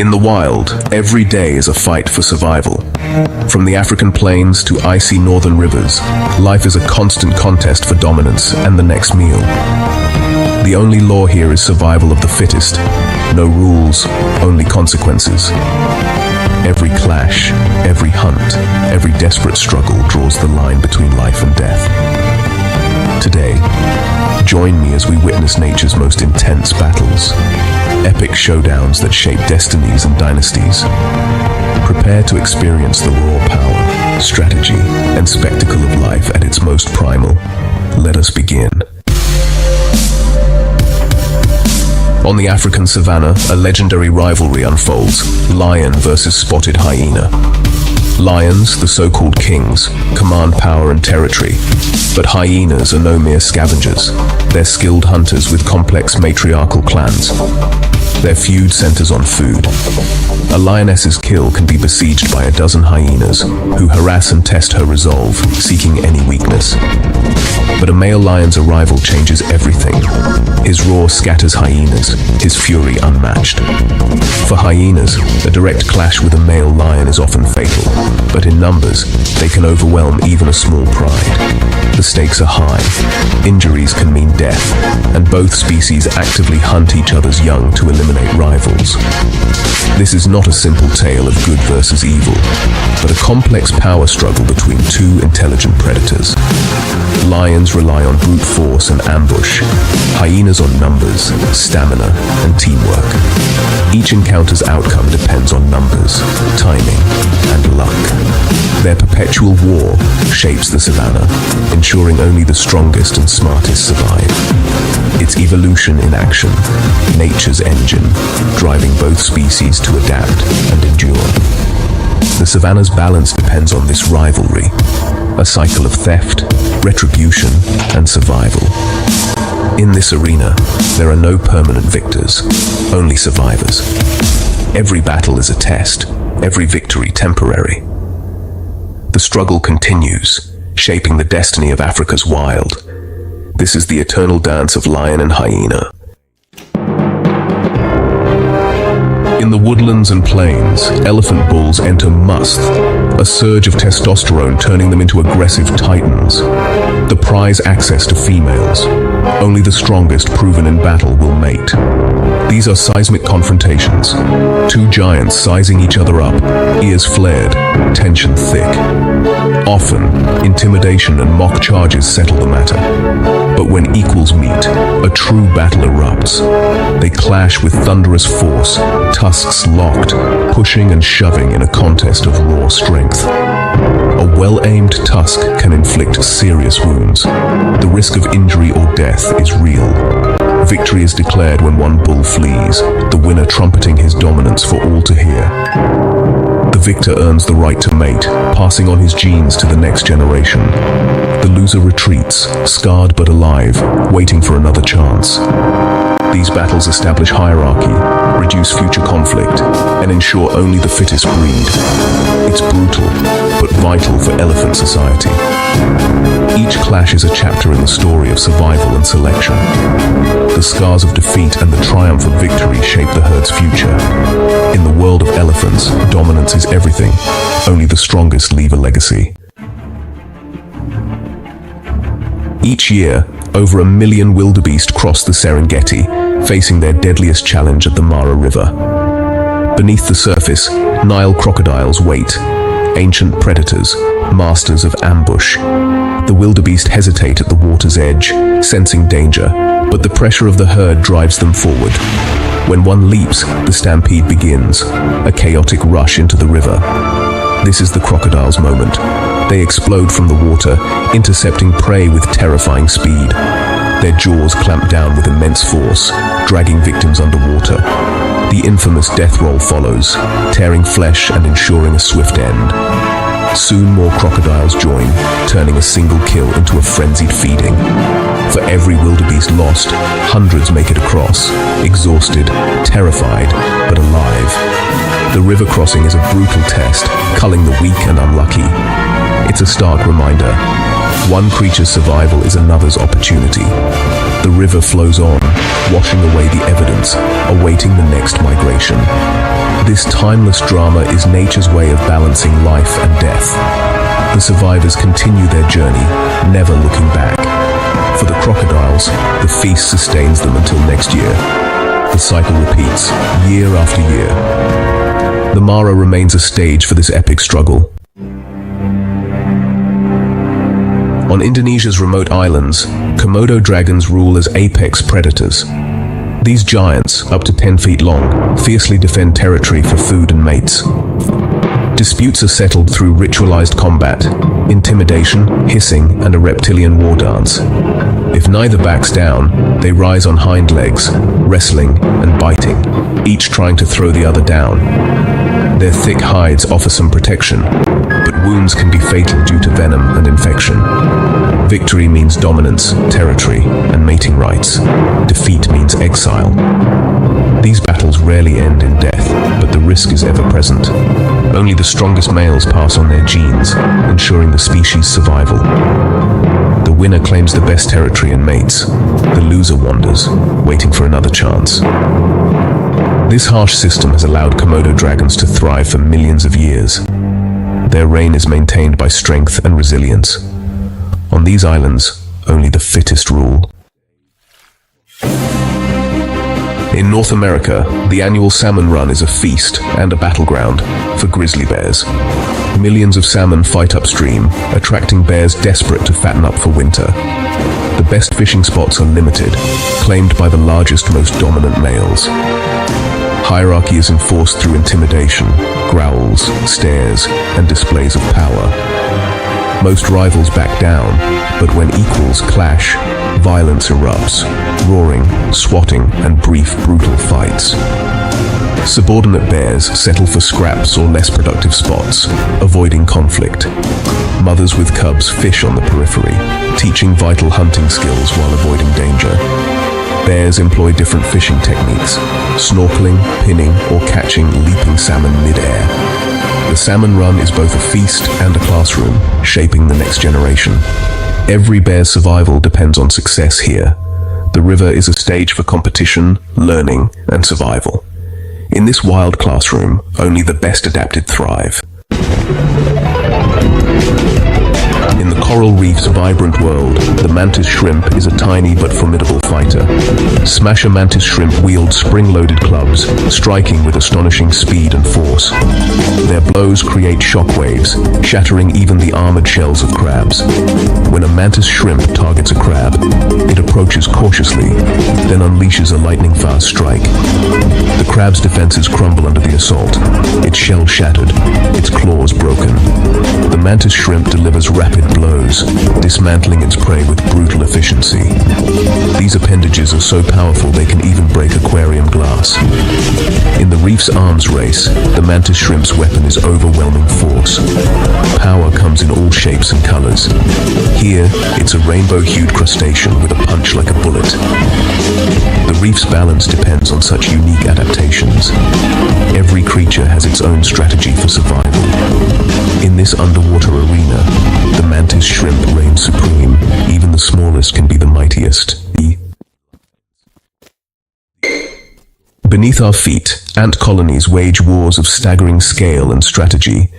In the wild, every day is a fight for survival. From the African plains to icy northern rivers, life is a constant contest for dominance and the next meal. The only law here is survival of the fittest. No rules, only consequences. Every clash, every hunt, every desperate struggle draws the line between life and death. Today, join me as we witness nature's most intense battles. Epic showdowns that shape destinies and dynasties. Prepare to experience the raw power, strategy, and spectacle of life at its most primal. Let us begin. On the African savanna, a legendary rivalry unfolds: lion versus spotted hyena. Lions, the so-called kings, command power and territory, but hyenas are no mere scavengers. They're skilled hunters with complex matriarchal clans. Their feud centers on food. A lioness's kill can be besieged by a dozen hyenas, who harass and test her resolve, seeking any weakness. But a male lion's arrival changes everything. His roar scatters hyenas, his fury unmatched. For hyenas, a direct clash with a male lion is often fatal, but in numbers, they can overwhelm even a small pride. The stakes are high. Injuries can mean death, and both species actively hunt each other's young to eliminate rivals. This is not a simple tale of good versus evil, but a complex power struggle between two intelligent predators. Lions rely on brute force and ambush, hyenas on numbers, stamina, and teamwork. Each encounter's outcome depends on numbers, timing, and luck. Their perpetual war shapes the savanna, ensuring only the strongest and smartest survive. It's evolution in action, nature's engine, driving both species to adapt and endure. The savanna's balance depends on this rivalry, a cycle of theft, retribution, and survival. In this arena, there are no permanent victors, only survivors. Every battle is a test, every victory temporary. The struggle continues, shaping the destiny of Africa's wild. This is the eternal dance of lion and hyena. In the woodlands and plains, elephant bulls enter musth, a surge of testosterone turning them into aggressive titans. The prize access to females. Only the strongest proven in battle will mate. These are seismic confrontations. Two giants sizing each other up, ears flared, tension thick. Often, intimidation and mock charges settle the matter. But when equals meet, a true battle erupts. They clash with thunderous force, tusks locked, pushing and shoving in a contest of raw strength. A well-aimed tusk can inflict serious wounds. The risk of injury or death is real. Victory is declared when one bull flees, the winner trumpeting his dominance for all to hear. The victor earns the right to mate, passing on his genes to the next generation. The loser retreats, scarred but alive, waiting for another chance. These battles establish hierarchy, reduce future conflict, and ensure only the fittest breed. It's brutal, but vital for elephant society. Each clash is a chapter in the story of survival and selection. The scars of defeat and the triumph of victory shape the herd's future. In the world of elephants, dominance is everything. Only the strongest leave a legacy. Each year, over 1 million wildebeest cross the Serengeti, facing their deadliest challenge at the Mara River. Beneath the surface, Nile crocodiles wait, ancient predators, masters of ambush. The wildebeest hesitate at the water's edge, sensing danger, but the pressure of the herd drives them forward. When one leaps, the stampede begins, a chaotic rush into the river. This is the crocodile's moment. They explode from the water, intercepting prey with terrifying speed. Their jaws clamp down with immense force, dragging victims underwater. The infamous death roll follows, tearing flesh and ensuring a swift end. Soon more crocodiles join, turning a single kill into a frenzied feeding. For every wildebeest lost, hundreds make it across, exhausted, terrified, but alive. The river crossing is a brutal test, culling the weak and unlucky. It's a stark reminder. One creature's survival is another's opportunity. The river flows on, washing away the evidence, awaiting the next migration. This timeless drama is nature's way of balancing life and death. The survivors continue their journey, never looking back. For the crocodiles, the feast sustains them until next year. The cycle repeats, year after year. The Mara remains a stage for this epic struggle. On Indonesia's remote islands, Komodo dragons rule as apex predators. These giants, up to 10 feet long, fiercely defend territory for food and mates. Disputes are settled through ritualized combat, intimidation, hissing, and a reptilian war dance. If neither backs down, they rise on hind legs, wrestling and biting, each trying to throw the other down. Their thick hides offer some protection, but wounds can be fatal due to venom and infection. Victory means dominance, territory, and mating rights. Defeat means exile. These battles rarely end in death, but the risk is ever present. Only the strongest males pass on their genes, ensuring the species' survival. The winner claims the best territory and mates. The loser wanders, waiting for another chance. This harsh system has allowed Komodo dragons to thrive for millions of years. Their reign is maintained by strength and resilience. On these islands, only the fittest rule. In North America, the annual salmon run is a feast and a battleground for grizzly bears. Millions of salmon fight upstream, attracting bears desperate to fatten up for winter. The best fishing spots are limited, claimed by the largest, most dominant males. Hierarchy is enforced through intimidation, growls, stares, and displays of power. Most rivals back down, but when equals clash, violence erupts, roaring, swatting, and brief, brutal fights. Subordinate bears settle for scraps or less productive spots, avoiding conflict. Mothers with cubs fish on the periphery, teaching vital hunting skills while avoiding danger. Bears employ different fishing techniques, snorkeling, pinning, or catching leaping salmon mid-air. The salmon run is both a feast and a classroom, shaping the next generation. Every bear's survival depends on success here. The river is a stage for competition, learning, and survival. In this wild classroom, only the best adapted thrive. In the coral reef's vibrant world, the mantis shrimp is a tiny but formidable fighter. Smasher mantis shrimp wield spring-loaded clubs, striking with astonishing speed and force. Their blows create shockwaves, shattering even the armored shells of crabs. When a mantis shrimp targets a crab, it approaches cautiously, then unleashes a lightning-fast strike. The crab's defenses crumble under the assault, its shell shattered, its claws broken. The mantis shrimp delivers rapid blows, dismantling its prey with brutal efficiency. These appendages are so powerful they can even break aquarium glass. In the reef's arms race, the mantis shrimp's weapon is overwhelming force. Power comes in all shapes and colors. Here, it's a rainbow-hued crustacean with a punch like a bullet. The reef's balance depends on such unique adaptations. Every creature has its own strategy for survival. In this underwater arena, the mantis shrimp reigns supreme. Even the smallest can be the mightiest. Beneath our feet, ant colonies wage wars of staggering scale and strategy.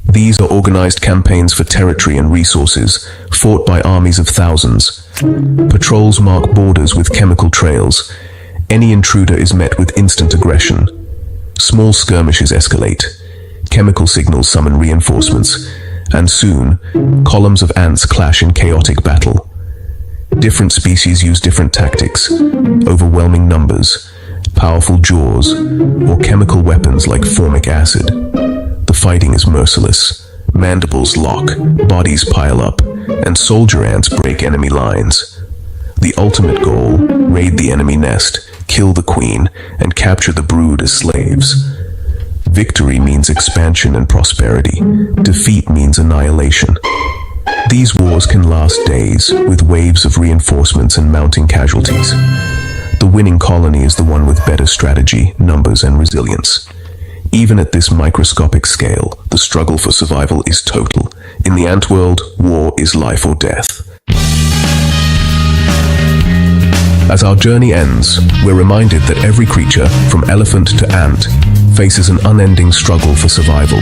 These are organized campaigns for territory and resources, fought by armies of thousands. Patrols mark borders with chemical trails. Any intruder is met with instant aggression. Small skirmishes escalate. Chemical signals summon reinforcements, and soon, columns of ants clash in chaotic battle. Different species use different tactics, overwhelming numbers, powerful jaws, or chemical weapons like formic acid. The fighting is merciless. Mandibles lock, bodies pile up, and soldier ants break enemy lines. The ultimate goal, raid the enemy nest, kill the queen, and capture the brood as slaves. Victory means expansion and prosperity. Defeat means annihilation. These wars can last days, with waves of reinforcements and mounting casualties. The winning colony is the one with better strategy, numbers, and resilience. Even at this microscopic scale, the struggle for survival is total. In the ant world, war is life or death. As our journey ends, we're reminded that every creature, from elephant to ant, faces an unending struggle for survival.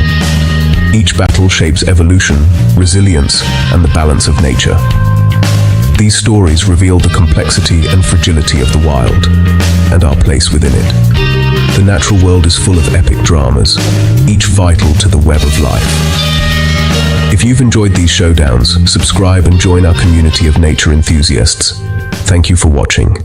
Each battle shapes evolution, resilience, and the balance of nature. These stories reveal the complexity and fragility of the wild, and our place within it. The natural world is full of epic dramas, each vital to the web of life. If you've enjoyed these showdowns, subscribe and join our community of nature enthusiasts. Thank you for watching.